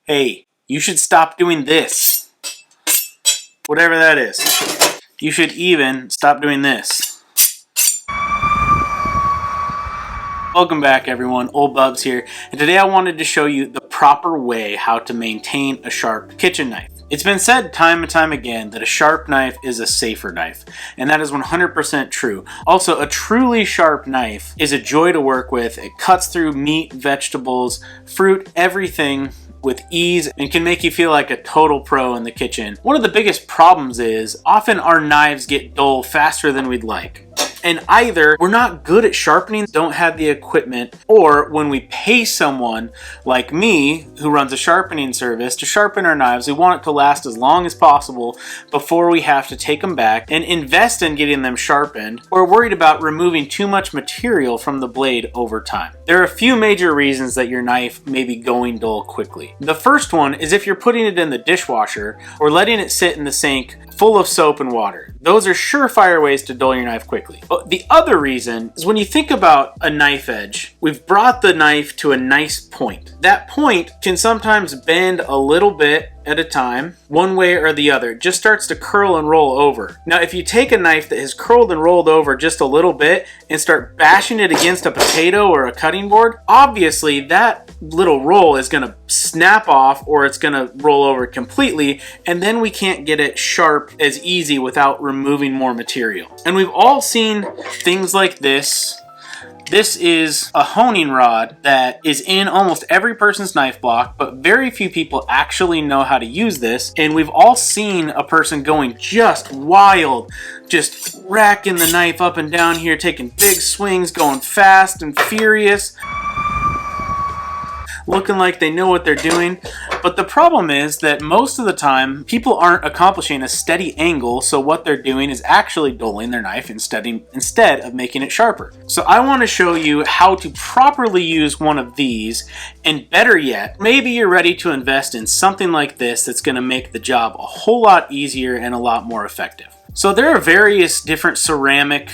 Hey, you should stop doing this. Whatever that is. You should even stop doing this. Welcome back everyone, Old Bubs here, and today I wanted to show you the proper way how to maintain a sharp kitchen knife. It's been said time and time again that a sharp knife is a safer knife, and that is 100% true. Also, a truly sharp knife is a joy to work with. It cuts through meat, vegetables, fruit, everything with ease and can make you feel like a total pro in the kitchen. One of the biggest problems is often our knives get dull faster than we'd like. And either we're not good at sharpening, don't have the equipment, or when we pay someone like me who runs a sharpening service to sharpen our knives, we want it to last as long as possible before we have to take them back and invest in getting them sharpened, or worried about removing too much material from the blade over time. There are a few major reasons that your knife may be going dull quickly. The first one is if you're putting it in the dishwasher or letting it sit in the sink full of soap and water. Those are surefire ways to dull your knife quickly. But the other reason is when you think about a knife edge, we've brought the knife to a nice point. That point can sometimes bend a little bit at a time, one way or the other. It just starts to curl and roll over. Now, if you take a knife that has curled and rolled over just a little bit and start bashing it against a potato or a cutting board, obviously that little roll is going to snap off or it's going to roll over completely, and then we can't get it sharp as easy without removing more material. And we've all seen things like this. This is a honing rod that is in almost every person's knife block, but very few people actually know how to use this. And we've all seen a person going just wild, just racking the knife up and down here, taking big swings, going fast and furious, looking like they know what they're doing. But the problem is that most of the time people aren't accomplishing a steady angle, so what they're doing is actually dulling their knife instead of making it sharper. So I want to show you how to properly use one of these, and better yet, maybe you're ready to invest in something like this that's going to make the job a whole lot easier and a lot more effective. So there are various different ceramic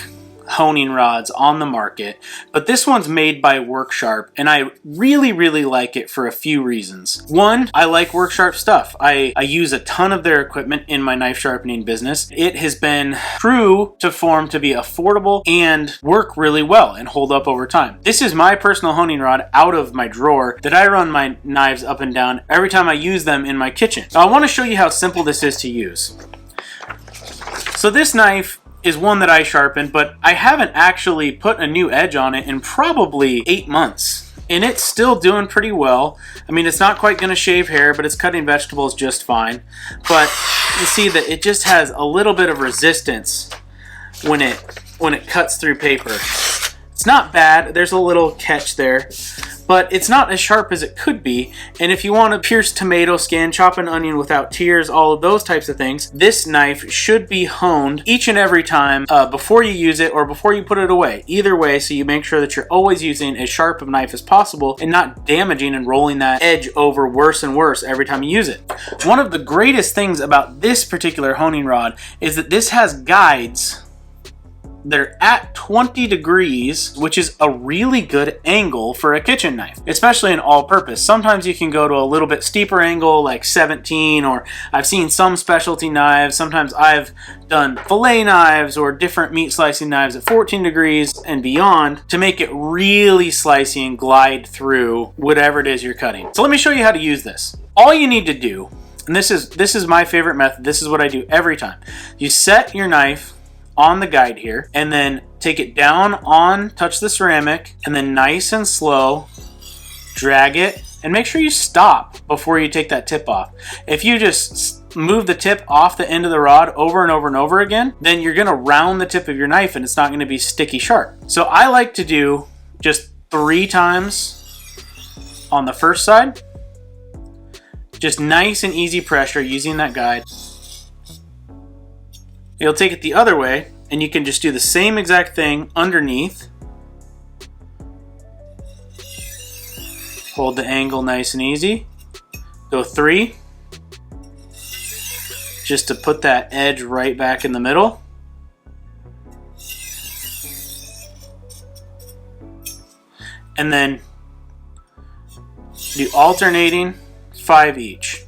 honing rods on the market, but this one's made by Worksharp, and I really like it for a few reasons. One, I like Worksharp stuff. I use a ton of their equipment in my knife sharpening business. It has been true to form to be affordable and work really well and hold up over time. This is my personal honing rod out of my drawer that I run my knives up and down every time I use them in my kitchen. Now I want to show you how simple this is to use. So this knife is one that I sharpened, but I haven't actually put a new edge on it in probably 8 months. And it's still doing pretty well. I mean, it's not quite going to shave hair, but it's cutting vegetables just fine. But you see that it just has a little bit of resistance when it cuts through paper. It's not bad. There's a little catch there, but it's not as sharp as it could be. And if you want to pierce tomato skin, chop an onion without tears, all of those types of things, this knife should be honed each and every time before you use it or before you put it away. Either way, so you make sure that you're always using as sharp of a knife as possible and not damaging and rolling that edge over worse and worse every time you use it. One of the greatest things about this particular honing rod is that this has guides that are at 20 degrees, which is a really good angle for a kitchen knife, especially in all-purpose. Sometimes you can go to a little bit steeper angle like 17, or I've seen some specialty knives. Sometimes I've done fillet knives or different meat slicing knives at 14 degrees and beyond to make it really slicey and glide through whatever it is you're cutting. So let me show you how to use this. All you need to do, and this is my favorite method, this is what I do every time. You set your knife on the guide here, and then take it down on, touch the ceramic, and then nice and slow, drag it, and make sure you stop before you take that tip off. If you just move the tip off the end of the rod over and over and over again, then you're gonna round the tip of your knife and it's not gonna be sticky sharp. So I like to do just 3 times on the first side, just nice and easy pressure using that guide. You'll take it the other way, and you can just do the same exact thing underneath. Hold the angle nice and easy. Go 3. Just to put that edge right back in the middle. And then do alternating 5 each.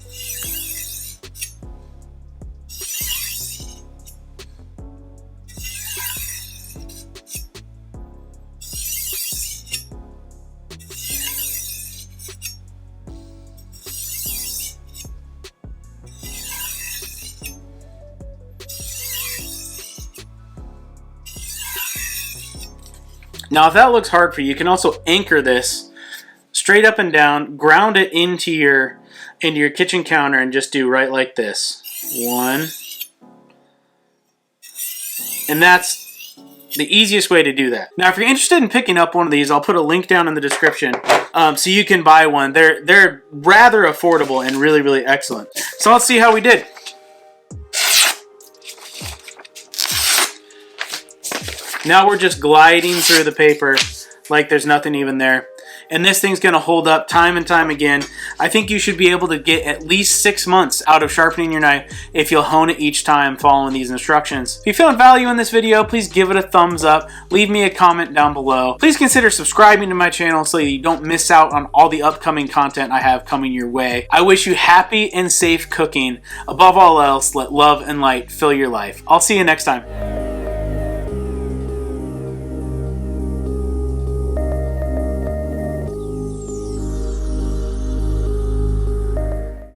Now, if that looks hard for you, you can also anchor this straight up and down, ground it into your kitchen counter, and just do right like this. 1. And that's the easiest way to do that. Now, if you're interested in picking up one of these, I'll put a link down in the description so you can buy one. They're rather affordable and really, really excellent. So let's see how we did. Now we're just gliding through the paper like there's nothing even there. And this thing's going to hold up time and time again. I think you should be able to get at least 6 months out of sharpening your knife if you'll hone it each time following these instructions. If you found value in this video, please give it a thumbs up. Leave me a comment down below. Please consider subscribing to my channel so that you don't miss out on all the upcoming content I have coming your way. I wish you happy and safe cooking. Above all else, let love and light fill your life. I'll see you next time.